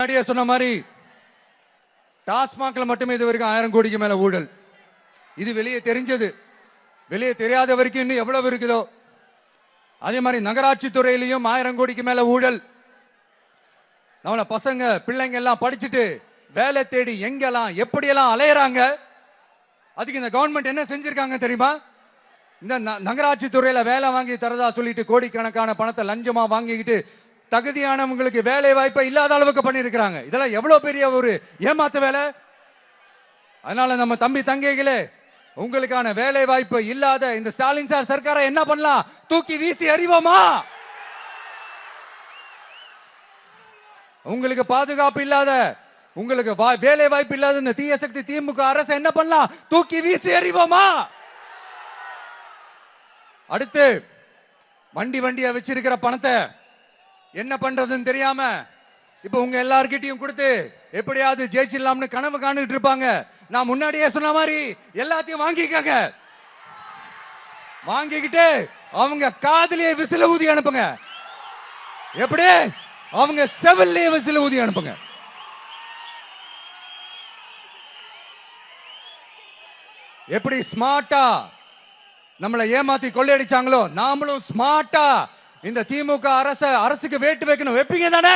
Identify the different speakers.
Speaker 1: முன்னாடியே சொன்ன மாதிரி டாஸ்மாக்ல மட்டுமே இது வரைக்கும் 1000 கோடிக்கு மேல ஊழல். இது வெளியே தெரிஞ்சது. வெளியே தெரியாத வரைக்கும் இன்னும் எவ்வளவு இருக்குதோ. அதே மாதிரி நகராட்சி துறையிலையும் 1000 கோடிக்கு மேல ஊழல். நம்மள பசங்க பிள்ளைங்க எல்லாம் படிச்சுட்டு வேலை தேடி எங்கெல்லாம் எப்படியெல்லாம் அலையறாங்க. அதுக்கு இந்த கவர்மெண்ட் என்ன செஞ்சிருக்காங்க தெரியுமா? இந்த நகராட்சி துறையில வேலை வாங்கி தரதா சொல்லிட்டு கோடிக்கணக்கான பணத்தை லஞ்சமா வாங்கிக்கிட்டு தகுதியானவங்களுக்கு வேலை வாய்ப்பை இல்லாத அளவுக்கு பண்ணிருக்கிறாங்க. இதெல்லாம் எவ்வளவு பெரிய ஒரு ஏமாத்து வேலை. அதனால நம்ம தம்பி தங்கைகளே, உங்களுக்கான வேலை வாய்ப்பு இல்லாத இந்த ஸ்டாலின் சார் சர்க்காரை என்ன பண்ணலாம்? தூக்கி வீசி அறிவோமா? உங்களுக்கு பாதுகாப்பு இல்லாத, உங்களுக்கு வேலை வாய்ப்பு இல்லாத இந்த தீய சக்தி திமுக அரசு என்ன பண்ணலாம்? தூக்கி வீசி அறிவோமா? அடுத்து வண்டியா வச்சிருக்கிற பணத்தை என்ன பண்றதுன்னு தெரியாம இப்ப உங்க எல்லார்கிட்டையும் கொடுத்து எப்படியாவது ஜெயிச்சிடலாம்னு கனவு காணிட்டு இருப்பாங்க. நான் முன்னாடியே சொன்ன மாதிரி எல்லாத்தையும் வாங்கிக்கங்க. வாங்கிக்கிட்டு அவங்க காதுலயே விசில ஊதி அனுப்புங்க. எப்படி? அவங்க செவிலே விசில ஊதி அனுப்புங்க. எப்படி ஸ்மார்ட்டா நம்மளை ஏமாத்தி கொள்ளையடிச்சாங்களோ, நாமளும் ஸ்மார்ட்டா இந்த திமுக அரசுக்கு வேட்டு வைக்கணும். வைப்பீங்க தானே?